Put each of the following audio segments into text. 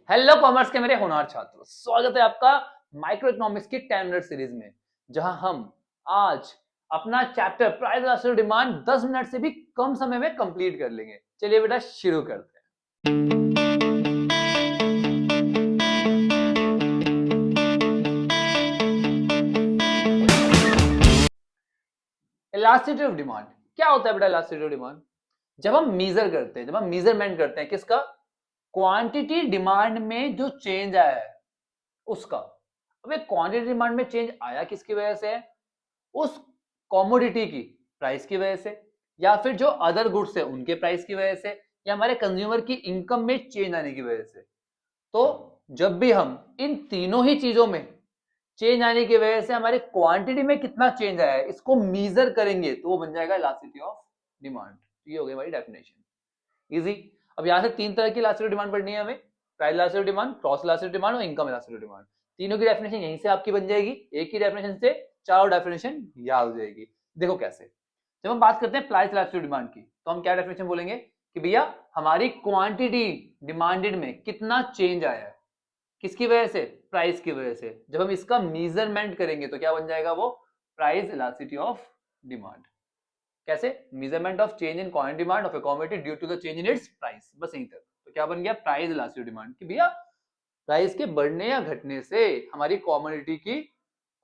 Hello commerce के मेरे होनहार छात्रों, स्वागत है आपका माइक्रो इकोनॉमिक्स की 10 मिनट सीरीज में, जहां हम आज अपना chapter price elastic demand 10 minute से भी कम समय में कंप्लीट कर लेंगे। चलिए बेटा शुरू करते हैं। इलास्टिसिटी ऑफ डिमांड क्या होता है बेटा? इलास्टिसिटी ऑफ डिमांड जब हम मीजर करते हैं, जब हम मेजरमेंट करते हैं किसका? क्वांटिटी डिमांड में जो चेंज आया है उसका। अब क्वांटिटी डिमांड में चेंज आया किसकी वजह से है? उस कॉमोडिटी की प्राइस की वजह से, या फिर जो अदर गुड्स है उनके प्राइस की वजह से, या हमारे कंज्यूमर की इनकम में चेंज आने की वजह से। तो जब भी हम इन तीनों ही चीजों में चेंज आने की वजह से हमारी क्वांटिटी में कितना चेंज आया है इसको मीजर करेंगे तो वो बन जाएगा इलास्टिसिटी ऑफ डिमांड। ये हो गई हमारी डेफिनेशन, इजी। अब यहां से तीन तरह की इलास्टिसिटी डिमांड पढ़नी है हमें, price elasticity demand, cross elasticity demand और इनकम इलास्टिसिटी डिमांड। तीनों की डेफिनेशन यहीं से आपकी बन जाएगी, एक ही डेफिनेशन से चारों डेफिनेशन याद हो जाएगी। देखो कैसे। जब हम बात करते हैं प्राइस इलास्टिसिटी डिमांड की तो हम क्या डेफिनेशन बोलेंगे कि भैया हमारी क्वांटिटी डिमांडेड में कितना चेंज आया है, किसकी वजह से? प्राइस की वजह से। जब हम इसका मेजरमेंट करेंगे तो क्या बन जाएगा वो? Price elasticity of demand. कैसे? Measurement of change in quantity demand of a commodity due to the change in its price. बस यहीं तक। तो क्या बन गया? प्राइस इलास्टिसिटी डिमांड कि भैया प्राइस के बढ़ने या घटने से हमारी कमोडिटी की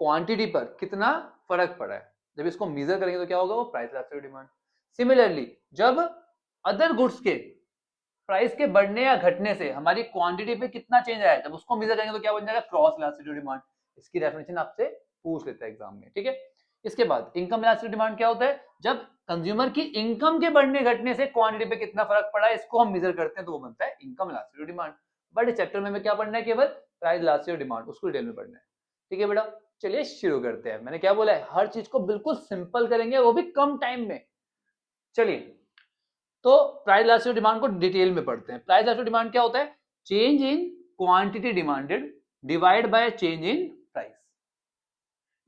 क्वांटिटी पर कितना फर्क पड़ा है। जब इसको मेजर करेंगे तो क्या होगा? वो प्राइस इलास्टिसिटी डिमांड। सिमिलरली जब अदर गुड्स के प्राइस के बढ़ने या घटने से हमारी क्वांटिटी पे कितना चेंज आया है, जब उसको मेजर करेंगे तो क्या बन जाएगा? Cross elasticity demand. इसकी डेफिनेशन आपसे पूछ लेता है एग्जाम में, ठीक है। इसके बाद इनकम इलास्टिसिटी डिमांड क्या होता है? जब कंज्यूमर की इनकम के बढ़ने घटने से क्वांटिटी पे कितना फर्क पड़ा है इसको हम मेजर करते हैं तो वो बनता है income elasticity demand. But chapter में हमें क्या पढ़ना है? केवल प्राइस इलास्टिसिटी डिमांड, उसको डिटेल में पढ़ना है, ठीक है बेटा। चलिए शुरू करते हैं। मैंने क्या बोला है? हर चीज को बिल्कुल सिंपल करेंगे, वो भी कम टाइम में। चलिए तो प्राइस इलास्टिसिटी डिमांड को डिटेल में पढ़ते हैं। प्राइस इलास्टिसिटी डिमांड क्या होता है? Change in quantity demanded divide by change in price,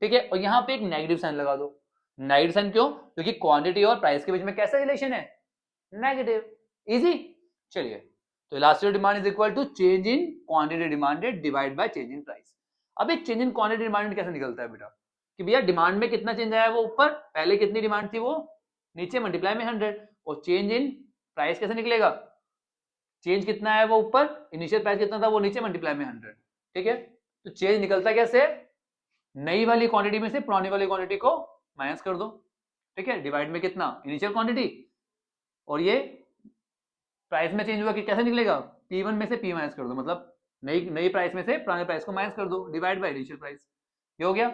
ठीक है। और यहां पे एक नेगेटिव साइन लगा दो। नेगेटिव साइन क्यों? क्योंकि क्वांटिटी और प्राइस के बीच में कैसा रिलेशन है? नेगेटिव। इजी। चलिए तो elasticity demand is equal to change in quantity demanded divide by change in price. अब एक चेंज इन क्वांटिटी डिमांडेड कैसे निकलता है बेटा? कि भैया डिमांड में कितना चेंज आया है वो ऊपर, पहले कितनी डिमांड थी वो नीचे, मल्टीप्लाई में 100। और चेंज इन प्राइस कैसे निकलेगा? चेंज कितना है वो ऊपर, इनिशियल प्राइस कितना था वो नीचे, मल्टीप्लाई में 100, ठीक है। तो चेंज निकलता कैसे? नई वाली क्वांटिटी में से पुरानी वाली क्वांटिटी को माइनस कर दो, ठीक है। डिवाइड में कितना? Initial quantity. और ये प्राइस में चेंज हुआ कि कैसे निकलेगा? P1 में से P माइनस कर दो, मतलब नई नई प्राइस में से पुराने प्राइस को माइनस कर दो, डिवाइड बाय इनिशियल प्राइस। ये हो गया।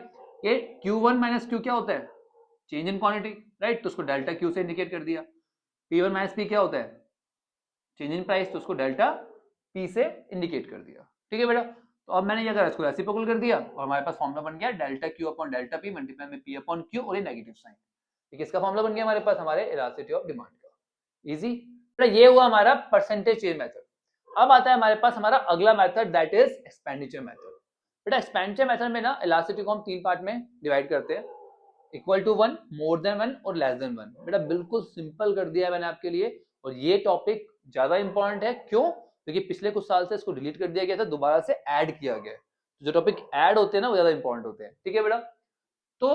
ये Q1 माइनस Q क्या होता है? Change in quantity, right. तो उसको डेल्टा Q से इंडिकेट कर दिया। P1 माइनस P क्या होता है? चेंज इन प्राइस, तो उसको डेल्टा P से इंडिकेट कर दिया, ठीक है बेटा। तो अब मैंने ये अगर इसको रेसिप्रोकल कर दिया और हमारे पास फॉर्मूला बन गया delta Q upon delta P multiply में P अपॉन Q और ये नेगेटिव साइन। ठीक है, इसका फॉर्मूला बन गया हमारे पास हमारे इलास्टिसिटी ऑफ डिमांड का। इजी। ये हुआ हमारा परसेंटेज चेंज मेथड। अब आता है हमारे पास हमारा अगला method, that is expenditure method. बेटा एक्सपेंडिचर मेथड में ना इलास्टिसिटी को हम तीन पार्ट में डिवाइड करते हैं, इक्वल टू 1, मोर देन 1 और लेस देन 1। बेटा बिल्कुल सिंपल कर दिया है मैंने आपके लिए। और ये टॉपिक ज्यादा इंपॉर्टेंट है, क्यों? क्योंकि पिछले कुछ साल से इसको डिलीट कर दिया गया था, दोबारा से ऐड किया गया है। जो टॉपिक ऐड होते हैं ना वो ज्यादा इंपॉर्टेंट होते हैं, ठीक है बेटा। तो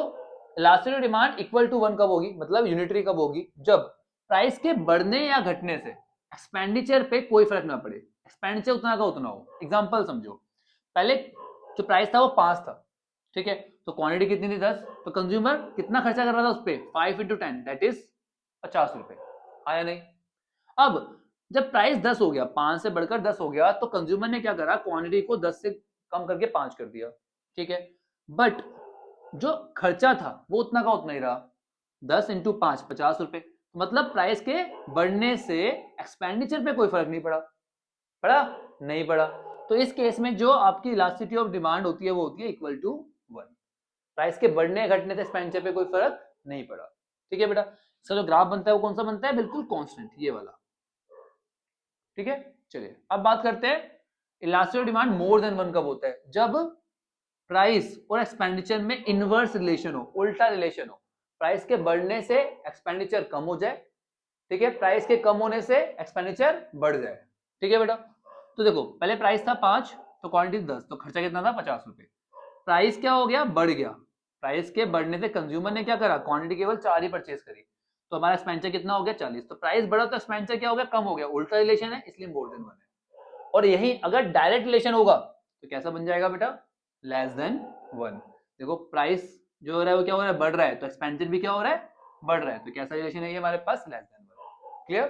इलास्टिसिटी डिमांड इक्वल टू 1 कब होगी, मतलब यूनिटरी कब होगी? जब प्राइस के बढ़ने या घटने से एक्सपेंडिचर पे कोई फर्क ना पड़े, एक्सपेंडिचर उतना का उतना हो। एग्जांपल समझो, पहले जो प्राइस था वो 5 था, ठीक है। तो क्वांटिटी कितनी थी? 10। तो कंज्यूमर कितना खर्चा कर रहा था उस पर? 5 × 10 दैट इज 50 रुपए। आया नहीं? अब जब प्राइस 10 हो गया, 5 से बढ़कर 10 हो गया, तो कंज्यूमर ने क्या करा? क्वांटिटी को 10 से कम करके 5 कर दिया, ठीक है। बट जो खर्चा था वो उतना का उतना ही रहा। 10 × 5 50 रुपए। मतलब प्राइस के बढ़ने से एक्सपेंडिचर पे कोई फर्क नहीं पड़ा। पड़ा? नहीं पड़ा। तो इस केस में जो आपकी इलास्टिसिटी ऑफ डिमांड होती है वो होती है इक्वल टू 1। प्राइस के बढ़ने घटने से एक्सपेंडिचर पे कोई फर्क नहीं पड़ा, ठीक है बेटा। इसका जो ग्राफ बनता है वो कौन सा बनता है? बिल्कुल कांस्टेंट, ये वाला, ठीक है। चलिए अब बात करते हैं elasticity of demand more than 1 कब होता है? जब प्राइस और एक्सपेंडिचर में इनवर्स रिलेशन हो, उल्टा रिलेशन हो। प्राइस के बढ़ने से एक्सपेंडिचर कम हो जाए, ठीक है। प्राइस के कम होने से एक्सपेंडिचर बढ़ जाए, ठीक है बेटा। तो देखो पहले प्राइस था 5 तो क्वांटिटी 10, तो खर्चा कितना था 50 रुपए। प्राइस क्या हो गया, बढ़ गया। प्राइस के बढ़ने से कंज्यूमर ने क्या करा, क्वांटिटी केवल 4 ही परचेज करी, तो हमारा एक्सपेंडिचर कितना हो गया 40। तो प्राइस बढ़ा तो एक्सपेंडिचर क्या हो गया, कम हो गया। उल्टा रिलेशन है इसलिए मोर देन 1 है। और यही अगर डायरेक्ट रिलेशन होगा तो कैसा बन जाएगा बेटा, लेस देन 1। देखो प्राइस जो हो रहा है वो क्या हो रहा है, बढ़ रहा है, तो एक्सपेंडिचर भी क्या हो रहा है, बढ़ रहा है। तो कैसा रिलेशन है ये हमारे पास, लेस देन 1। क्लियर।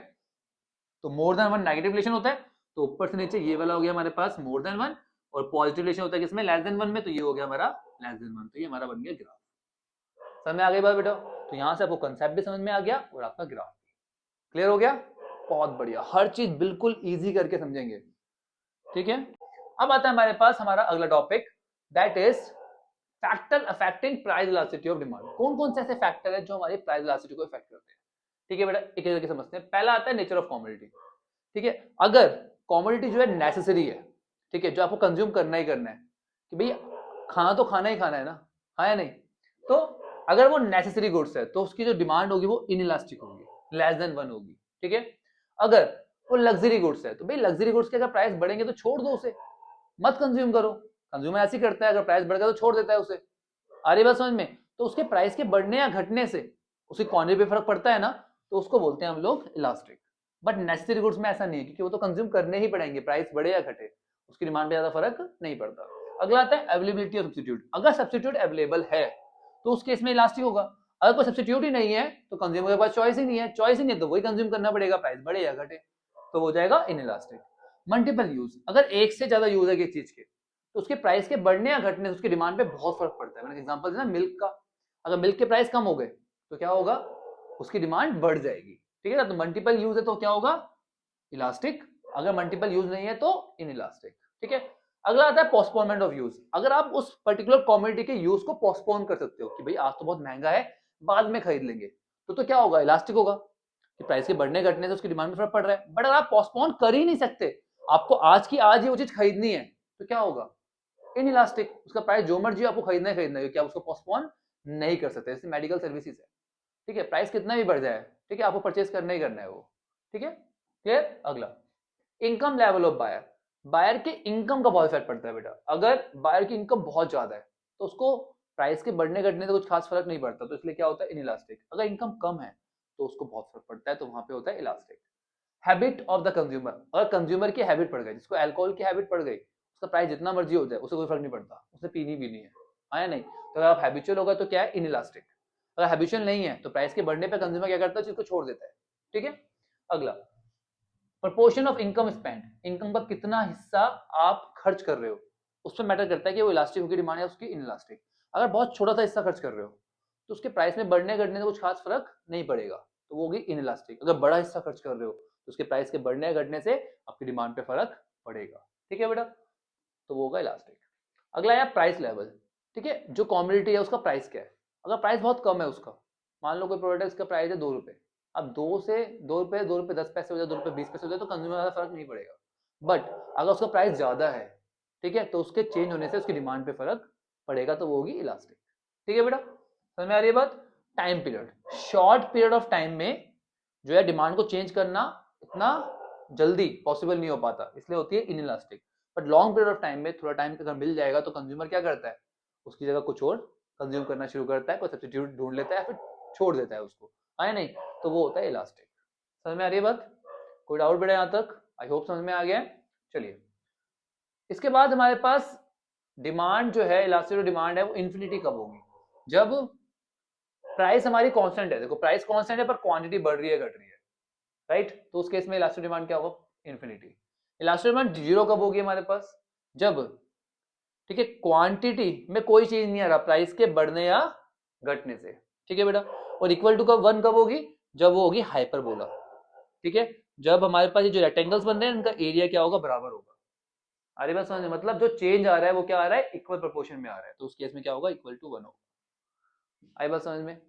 तो मोर देन 1 नेगेटिव रिलेशन होता है, तो ऊपर से नीचे ये वाला हो गया हमारे पास मोर देन 1, और पॉजिटिव रिलेशन होता है किसमें, लेस देन 1 में, तो ये हो गया हमारा लेस देन 1। तो ये हमारा बन गया ग्राफ। समझ में आ गई बात बेटा। तो यहां से आपको कंसेप्ट भी समझ में आ गया और आपका ग्राफ भी क्लियर हो गया। बहुत बढ़िया, हर चीज बिल्कुल इजी करके समझेंगे, ठीक है। अब आता है हमारे पास हमारा अगला topic, that is factor affecting price elasticity of demand. कौन कौन से ऐसे फैक्टर है जो हमारी प्राइस इलास्टिसिटी को इफेक्ट करते हैं, ठीक है बेटा। एक एक करके समझते हैं। पहला आता है नेचर ऑफ कमोडिटी, ठीक है। अगर कमोडिटी जो है नेसेसरी है, ठीक है, जो आपको कंज्यूम करना ही करना है, कि भाई खाना तो खाना ही खाना है ना, हाँ या नहीं, तो अगर वो नेसेसरी गुड्स है तो उसकी जो डिमांड होगी वो इनइलास्टिक होगी, लेस देन 1 होगी, ठीक है। अगर वो लग्जरी गुड्स है तो भाई लग्जरी गुड्स के अगर प्राइस बढ़ेंगे तो छोड़ दो उसे, मत कंज्यूम करो। कंज्यूमर ऐसे ही करता है, अगर प्राइस बढ़ गया तो छोड़ देता है उसे। आ रही बात समझ में। तो उसके प्राइस के बढ़ने या घटने से उसकी क्वांटिटी पे फर्क पड़ता है ना, तो उसको बोलते हैं हम लोग इलास्टिक। बट नेसेसरी गुड्स में ऐसा नहीं है, क्योंकि वो तो कंज्यूम करने ही पड़ेंगे, प्राइस बढ़े या घटे, उसकी डिमांड पे ज्यादा फर्क नहीं पड़ता। अगला आता है अवेलेबिलिटी ऑफ सब्स्टिट्यूट। अगर सब्स्टिट्यूट अवेलेबल है तो उस केस में इलास्टिक होगा। अगर कोई सब्स्टिट्यूट ही नहीं है तो कंज्यूमर के पास चॉइस ही नहीं है, चॉइस ही नहीं है तो वही कंज्यूम करना पड़ेगा, प्राइस बढ़े या घटे, तो हो जाएगा इनइलास्टिक। मल्टीपल यूज, अगर एक से ज्यादा यूज है किसी चीज के तो उसके प्राइस के बढ़ने या घटने से उसकी डिमांड पे बहुत फर्क पड़ता है। मैंने एग्जांपल दिया ना मिल्क का, अगर मिल्क के प्राइस कम हो गए तो क्या होगा, उसकी डिमांड बढ़ जाएगी, ठीक है ना। तो मल्टीपल यूज है तो क्या होगा, इलास्टिक। अगर मल्टीपल यूज नहीं है तो इनइलास्टिक, ठीक है। अगला आता है पोस्टपोनमेंट ऑफ यूज। अगर आप उस पर्टिकुलर कमोडिटी के यूज को पोस्टपोन कर सकते हो कि भाई आज तो बहुत महंगा है, बाद में खरीद लेंगे, तो क्या होगा, इलास्टिक होगा, कि प्राइस के बढ़ने घटने से उसकी डिमांड में फर्क पड़ रहा है। बट अगर आप पोस्टपोन कर ही नहीं सकते, आपको आज की आज ही वो चीज खरीदनी है, तो क्या होगा, इनइलास्टिक। उसका प्राइस जो मर्जी आपको खरीदना है खरीदना है, क्या उसको पोस्टपोन नहीं कर सकते। जैसे मेडिकल सर्विसेज है, ठीक है, प्राइस कितना भी बढ़ जाए, ठीक है, आपको परचेज करना ही करना है वो, ठीक है, क्लियर। अगला income level of buyer. Buyer के इनकम का बहुत इफेक्ट पड़ता है बेटा। अगर बायर की इनकम बहुत ज्यादा है तो उसको प्राइस के बढ़ने घटने से कुछ खास फर्क नहीं पड़ता, तो इसलिए क्या होता है, इनइलास्टिक। अगर इनकम कम है तो उसको बहुत फर्क पड़ता है, तो वहां पे होता है elastic. Habit of the consumer. अगर कंज्यूमर की हैबिट पड़ गई, जिसको अल्कोहल की हैबिट पड़ गई, उसका प्राइस जितना मर्जी हो जाए उसे कोई फर्क नहीं पड़ता, उसे पीनी भी नहीं है, आया नहीं। तो अगर आप हैबिचुअल होगा तो क्या है, इनइलास्टिक। अगर हैबिचुअल नहीं है तो प्राइस के बढ़ने पे कंज्यूमर क्या करता है, चीज को छोड़ देता है, ठीक है। अगला proportion of income spend. Income का कितना हिस्सा आप खर्च कर रहे हो उस पर मैटर करता है कि वो इलास्टिक होगी डिमांड या उसकी इनइलास्टिक। अगर बहुत छोटा सा हिस्सा खर्च कर रहे हो तो उसके प्राइस में बढ़ने घटने से कुछ खास फर्क नहीं पड़ेगा, तो वो होगी इनइलास्टिक। अगर बड़ा हिस्सा खर्च कर रहे हो तो उसके प्राइस के बढ़ने घटने से आपकी डिमांड पे फर्क पड़ेगा, ठीक है बेटा, तो वो होगा इलास्टिक। अगला है प्राइस लेवल, ठीक है, जो कमोडिटी है उसका प्राइस क्या है। अगर प्राइस बहुत कम है उसका, मान लो कोई प्रोडक्ट उसका प्राइस है 2 रुपए, अब 2 रुपए 10 पैसे हो जाए, 2 रुपए 20 पैसे हो जाए, तो कंज्यूमर ज्यादा फर्क नहीं पड़ेगा। बट अगर उसका प्राइस ज्यादा है, ठीक है, तो उसके चेंज होने से उसकी डिमांड पे फर्क पड़ेगा, तो वो होगी इलास्टिक, ठीक है बेटा, समझ में आ रही है बात। Time period, short period of time में जो है डिमांड को चेंज करना इतना जल्दी पॉसिबल नहीं हो पाता, इसलिए होती है inelastic. But long period of time में थोड़ा टाइम अगर मिल जाएगा तो कंज्यूमर क्या करता है, उसकी जगह कुछ और कंज्यूम करना शुरू करता है, कोई सब्स्टिट्यूट ढूंढ लेता है, फिर छोड़ देता है उसको, आया नहीं, तो वो होता है इलास्टिक। समझ में आ रही है बात, कोई डाउट बेटा यहां तक, आई होप समझ में आ गया। चलिए इसके बाद हमारे पास डिमांड जो है, इलास्टिक डिमांड है वो इन्फिनिटी कब होगी, जब प्राइस हमारी कांस्टेंट है। देखो प्राइस कांस्टेंट है पर क्वांटिटी बढ़ रही है घट रही है, राइट, तो उस केस में इलास्टिक डिमांड क्या होगा, इन्फिनिटी। इलास्टिक डिमांड जीरो कब होगी हमारे पास, जब, ठीक है, क्वांटिटी में कोई चीज नहीं आ रहा प्राइस के बढ़ने या घटने से, ठीक है बेटा। और इक्वल टू कब 1 कब होगी, जब वो होगी हाइपरबोला, ठीक है, जब हमारे पास ये जो रेक्टेंगल्स बन रहे हैं इनका एरिया क्या होगा, बराबर होगा। अरे बस समझ, मतलब जो चेंज आ रहा है वो क्या आ रहा है, इक्वल प्रोपोर्शन में आ रहा है, तो उस केस में क्या होगा, इक्वल टू 1 होगा। आई बात समझ में।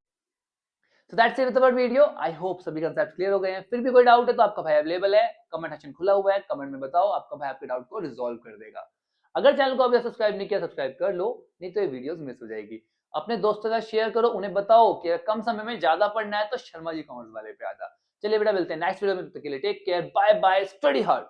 So that's it with our video. I hope सभी कंसेप्ट क्लियर हो गए हैं। फिर भी कोई डाउट है तो आपका भाई अवेलेबल है, कमेंट सेक्शन खुला हुआ है, कमेंट में बताओ, आपका भाई आपके डाउट को रिजॉल्व कर देगा। अगर चैनल को अभी सब्सक्राइब नहीं किया सब्सक्राइब कर लो, नहीं तो ये वीडियोस मिस हो जाएगी। अपने दोस्तों का शेयर करो, उन्हें बताओ कि कम समय में ज्यादा पढ़ना है तो शर्मा जी कॉमर्स वाले पे आ जा। चलिए बेटा मिलते हैं नेक्स्ट वीडियो में, तब तक के लिए take care, bye bye, study hard.